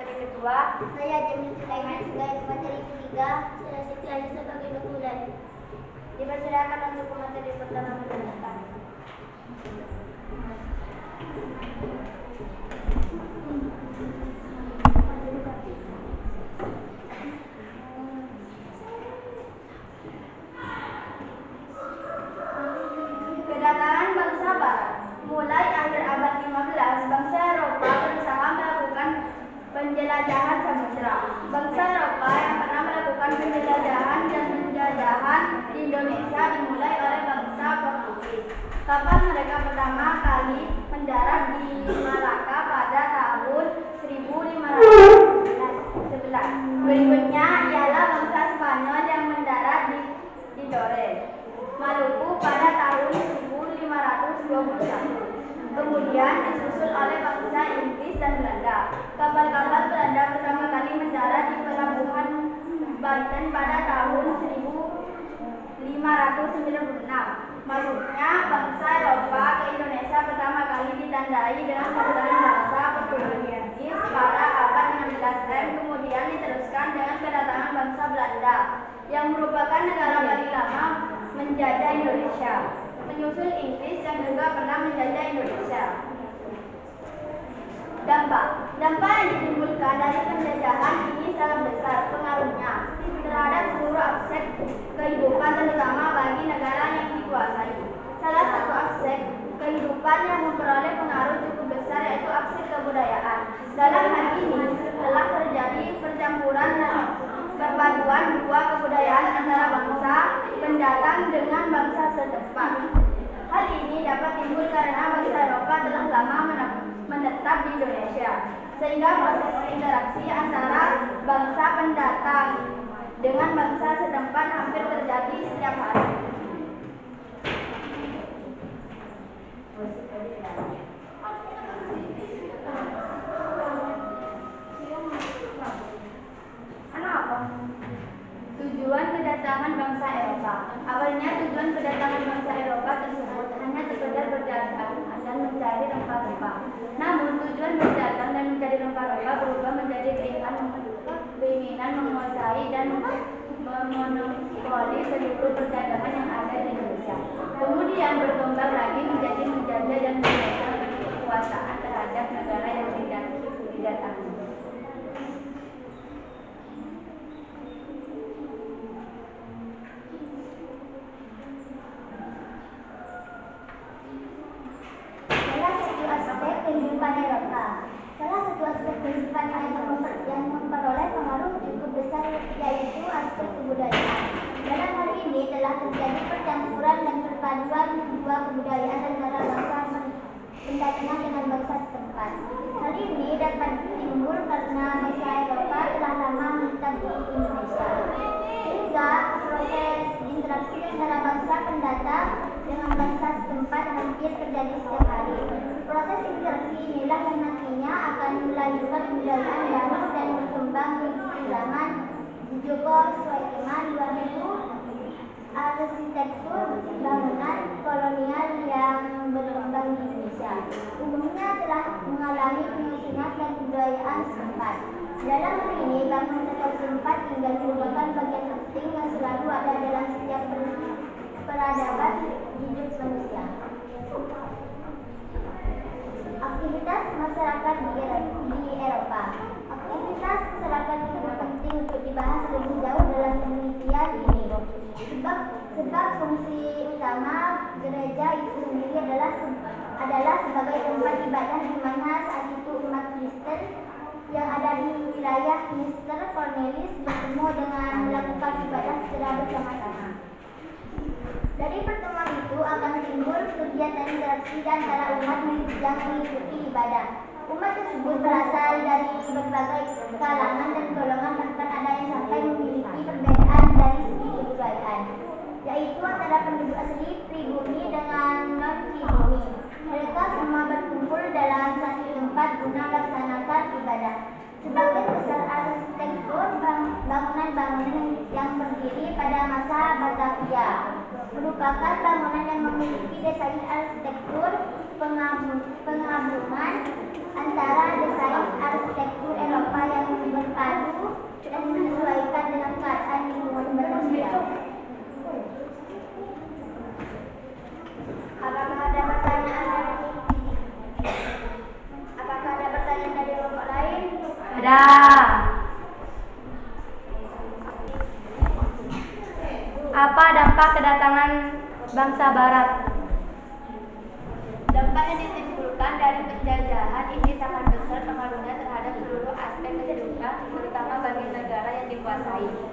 sebagai ketua. Saya Jamil Sulaiman sebagai pemateri ketiga. Saya Siti Ayu sebagai notulen. Dipersilakan untuk pemateri pertama menjelaskan. Kedatangan bangsa Barat. Mulai akhir abad 15, bangsa Eropa berusaha melakukan penjelajahan samudera. Bangsa Eropa yang pernah melakukan penjelajahan dan penjajahan di Indonesia dimulai oleh bangsa Portugis. Kapal mereka pertama kali mendarat di Malaka pada tahun 1511. Berikutnya ialah bangsa Spanyol yang mendarat di Tidore, Maluku pada tahun 1521. Kemudian disusul oleh bangsa Inggris dan Belanda. Kapal-kapal Belanda pertama kali mendarat di pelabuhan Banten pada tahun 1596. Masuknya bangsa Eropa ke Indonesia pertama kali ditandai dengan kedatangan bangsa Portugis pada abad 16M, kemudian diteruskan dengan kedatangan bangsa Belanda yang merupakan negara paling lama menjajah Indonesia, menyusul Inggris yang juga pernah menjajah Indonesia. Dampak yang ditimbulkan dari penjajahan ini sangat besar pengaruhnya terhadap seluruh aspek kehidupan, terutama bagi negara yang dikuasai. Salah satu aspek kehidupan yang memperoleh pengaruh cukup besar yaitu aspek kebudayaan. Dalam hal ini telah terjadi percampuran dan perpaduan dua kebudayaan antara bangsa pendatang dengan bangsa setempat. Hal ini dapat timbul karena bangsa Eropa telah lama menetap di Indonesia, sehingga proses interaksi antara bangsa pendatang dengan bangsa setempat hampir terjadi setiap hari. Tujuan kedatangan bangsa Eropa. Awalnya tujuan kedatangan bangsa Eropa tersebut hanya sekedar berdagang dan mencari rempah-rempah. Namun tujuan berdagang dan mencari rempah-rempah berubah menjadi keinginan menguasai dan memonopoli seluruh perdagangan yang ada di Indonesia. Kemudian berkembang lagi menjadi menjajah dan memegang kekuasaan terhadap negara yang didatangi. Salah satu aspek kehidupan yang memperoleh pengaruh cukup besar yaitu aspek kebudayaan. Dalam hal ini telah terjadi percampuran dan perpaduan dua kebudayaan antara bangsa pendatang dengan bangsa setempat. Hal ini dapat timbul karena bangsa Eropa telah lama menetap di Indonesia, sehingga proses interaksi antara bangsa pendatang dengan bangsa setempat hampir terjadi setiap hari. Proses interaksi inilah yang nantinya akan melahirkan kebudayaan baru dan berkembang mengikuti zaman Joko Soekeman 2000, arsitektur bangunan kolonial yang berkembang di Indonesia umumnya telah mengalami penyusunan dan kebudayaan setempat. Dalam hal ini, bangunan setempat tinggal merupakan bagian penting yang selalu ada dalam setiap peradaban hidup manusia. Aktivitas masyarakat di Eropa. Aktivitas masyarakat sangat penting untuk dibahas lebih jauh dalam penelitian ini. Sebab fungsi utama gereja itu sendiri adalah sebagai tempat ibadah di mana saat itu umat Kristen yang ada di wilayah Mr. Cornelis bertemu dengan melakukan ibadah secara bersama-sama. Dari pertemuan itu akan timbul kegiatan interaksi antara umat yang mengikuti ibadah. Umat tersebut berasal dari berbagai kalangan dan golongan, bahkan ada yang sampai memiliki perbedaan dari segi kebudayaan, yaitu antara penduduk asli pribumi dengan non-pribumi. Mereka semua berkumpul dalam satu tempat guna melaksanakan ibadah. Sebagian besar arsitektur bangunan-bangunan yang berdiri pada masa Batavia merupakan bangunan yang memiliki desain arsitektur penggabungan antara desain arsitektur Eropa yang terpadu dan menyesuaikan dengan keadaan lingkungan Indonesia. Apakah ada pertanyaan? Apakah ada pertanyaan dari kelompok lain? Ada. Apa dampak kedatangan bangsa Barat? Dampak yang ditimbulkan dari penjajahan ini sangat besar pengaruhnya terhadap seluruh aspek kehidupan, terutama bagi negara yang dikuasai.